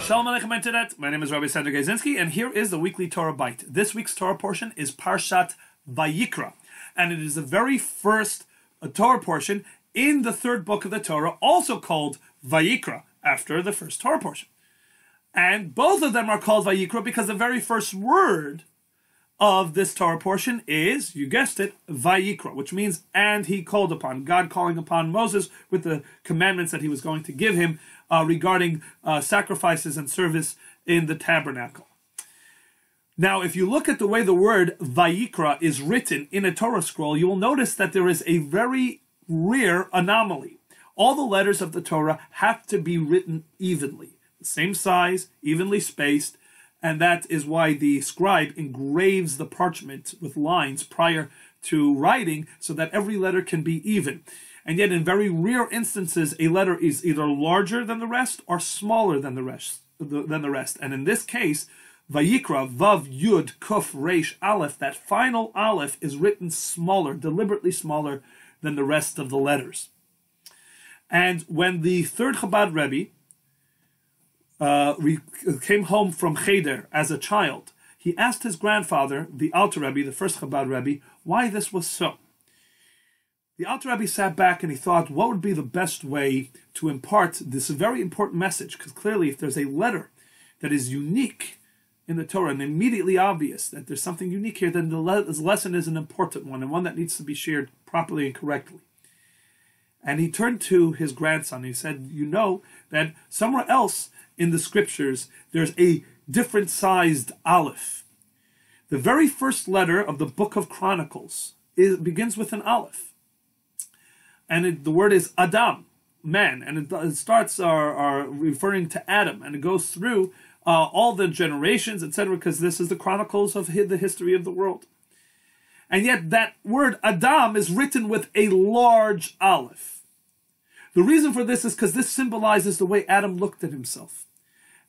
Shalom Aleichem Internet. My name is Rabbi Sandra Gazinski, and here is the weekly Torahbyte. This week's Torah portion is Parshat Vayikra, and it is the very first Torah portion in the third book of the Torah, also called Vayikra, after the first Torah portion. And both of them are called Vayikra because the very first word of this Torah portion is, you guessed it, Vayikra, which means, and he called upon, God calling upon Moses with the commandments that he was going to give him regarding sacrifices and service in the tabernacle. Now, if you look at the way the word Vayikra is written in a Torah scroll, you will notice that there is a very rare anomaly. All the letters of the Torah have to be written evenly, the same size, evenly spaced, and that is why the scribe engraves the parchment with lines prior to writing so that every letter can be even. And yet in very rare instances, a letter is either larger than the rest or smaller than the rest. And in this case, Vayikra, Vav, Yud, Kuf, Resh, Aleph, that final Aleph is written smaller, deliberately smaller than the rest of the letters. And when the third Chabad Rebbe came home from Cheder as a child, he asked his grandfather, the Alter Rebbe, the first Chabad Rebbe, why this was so. The Alter Rebbe sat back and he thought, what would be the best way to impart this very important message? Because clearly, if there's a letter that is unique in the Torah and immediately obvious that there's something unique here, then the lesson is an important one and one that needs to be shared properly and correctly. And he turned to his grandson and he said, you know that somewhere else in the scriptures, there's a different sized Aleph. The very first letter of the book of Chronicles begins with an Aleph. And the word is Adam, man. And it starts referring to Adam. And it goes through all the generations, etc., because this is the chronicles of the history of the world. And yet that word Adam is written with a large Aleph. The reason for this is because this symbolizes the way Adam looked at himself.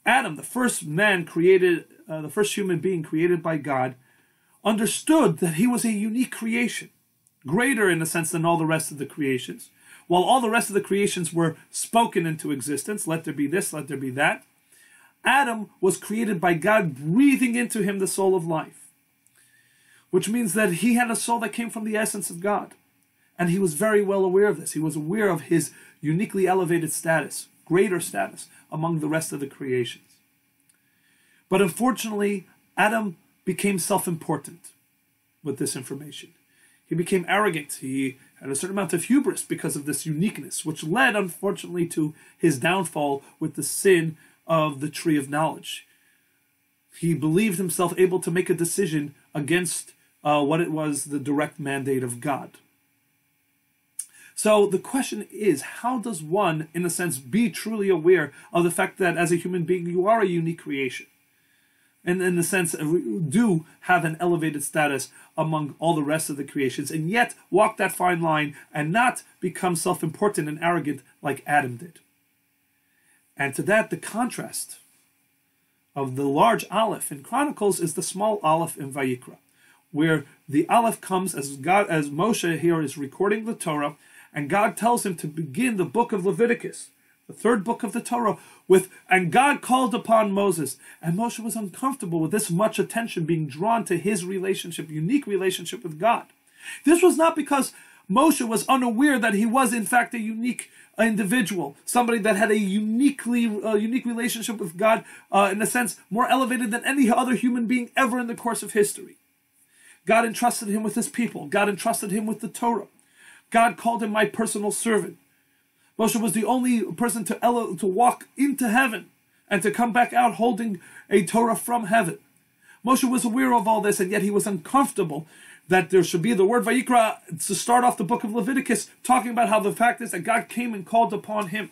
Adam, the first man created, the first human being created by God, understood that he was a unique creation, greater in a sense than all the rest of the creations. While all the rest of the creations were spoken into existence, let there be this, let there be that, Adam was created by God breathing into him the soul of life, which means that he had a soul that came from the essence of God. And he was very well aware of this. He was aware of his uniquely elevated status, greater status among the rest of the creations. But unfortunately, Adam became self-important with this information. He became arrogant. He had a certain amount of hubris because of this uniqueness, which led, unfortunately, to his downfall with the sin of the tree of knowledge. He believed himself able to make a decision against what it was the direct mandate of God. So the question is, how does one, in a sense, be truly aware of the fact that as a human being, you are a unique creation? And in a sense, do have an elevated status among all the rest of the creations, and yet walk that fine line and not become self-important and arrogant like Adam did. And to that, the contrast of the large Aleph in Chronicles is the small Aleph in Vayikra, where the Aleph comes as Moshe here is recording the Torah, and God tells him to begin the book of Leviticus, the third book of the Torah, with, and God called upon Moses. And Moshe was uncomfortable with this much attention being drawn to his relationship, unique relationship with God. This was not because Moshe was unaware that he was in fact a unique individual, somebody that had a unique relationship with God, in a sense, more elevated than any other human being ever in the course of history. God entrusted him with his people. God entrusted him with the Torah. God called him my personal servant. Moshe was the only person to walk into heaven and to come back out holding a Torah from heaven. Moshe was aware of all this, and yet he was uncomfortable that there should be the word Vayikra to start off the book of Leviticus, talking about how the fact is that God came and called upon him.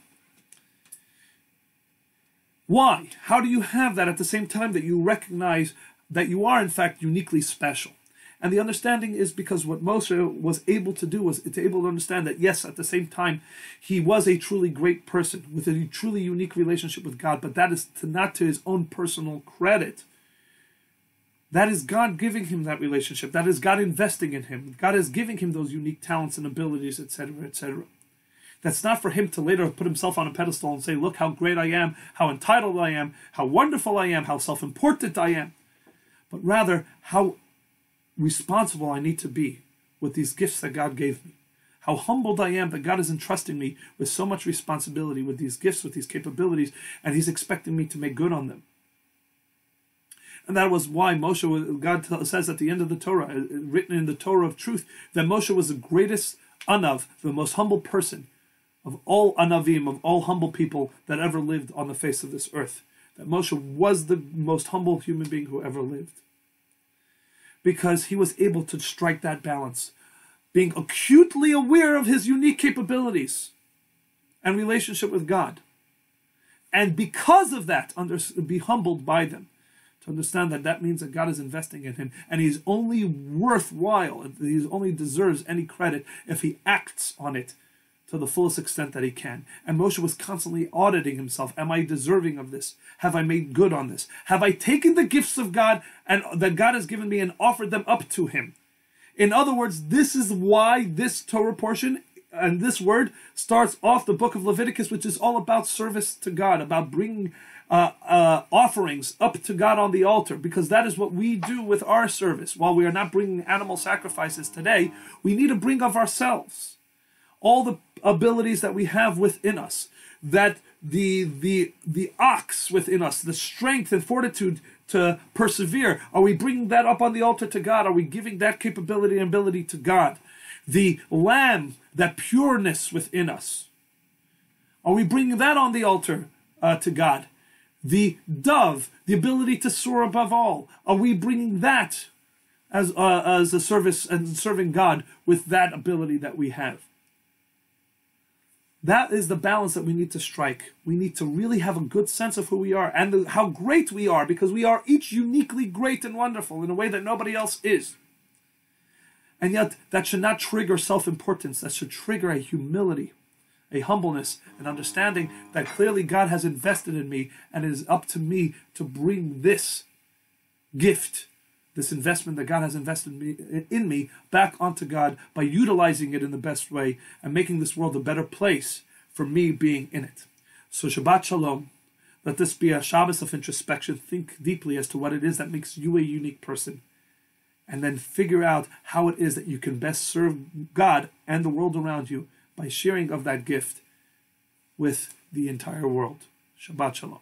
Why? How do you have that at the same time that you recognize that you are in fact uniquely special? And the understanding is because what Moshe was able to do was to able to understand that, yes, at the same time, he was a truly great person with a truly unique relationship with God, but that is not to his own personal credit. That is God giving him that relationship. That is God investing in him. God is giving him those unique talents and abilities, etc., etc. That's not for him to later put himself on a pedestal and say, look how great I am, how entitled I am, how wonderful I am, how self-important I am. But rather, how responsible I need to be with these gifts that God gave me. How humbled I am that God is entrusting me with so much responsibility, with these gifts, with these capabilities, and He's expecting me to make good on them. And that was why Moshe, God says at the end of the Torah, written in the Torah of truth, that Moshe was the greatest anav, the most humble person of all anavim, of all humble people that ever lived on the face of this earth. That Moshe was the most humble human being who ever lived. Because he was able to strike that balance, being acutely aware of his unique capabilities and relationship with God. And because of that, be humbled by them. To understand that that means that God is investing in him, and he's only worthwhile, he only deserves any credit if he acts on it to the fullest extent that he can. And Moshe was constantly auditing himself. Am I deserving of this? Have I made good on this? Have I taken the gifts of God and that God has given me and offered them up to him? In other words, this is why this Torah portion and this word starts off the book of Leviticus, which is all about service to God, about bringing offerings up to God on the altar, because that is what we do with our service. While we are not bringing animal sacrifices today, we need to bring of ourselves all the abilities that we have within us, that the ox within us, the strength and fortitude to persevere. Are we bringing that up on the altar to God? Are we giving that capability and ability to God? The lamb, that pureness within us, are we bringing that on the altar to God? The dove, the ability to soar above all, are we bringing that as a service and serving God with that ability that we have? That is the balance that we need to strike. We need to really have a good sense of who we are and how great we are, because we are each uniquely great and wonderful in a way that nobody else is. And yet, that should not trigger self-importance. That should trigger a humility, a humbleness, an understanding that clearly God has invested in me, and it is up to me to bring this gift, this investment that God has invested in me back onto God by utilizing it in the best way and making this world a better place for me being in it. So Shabbat Shalom. Let this be a Shabbos of introspection. Think deeply as to what it is that makes you a unique person, and then figure out how it is that you can best serve God and the world around you by sharing of that gift with the entire world. Shabbat Shalom.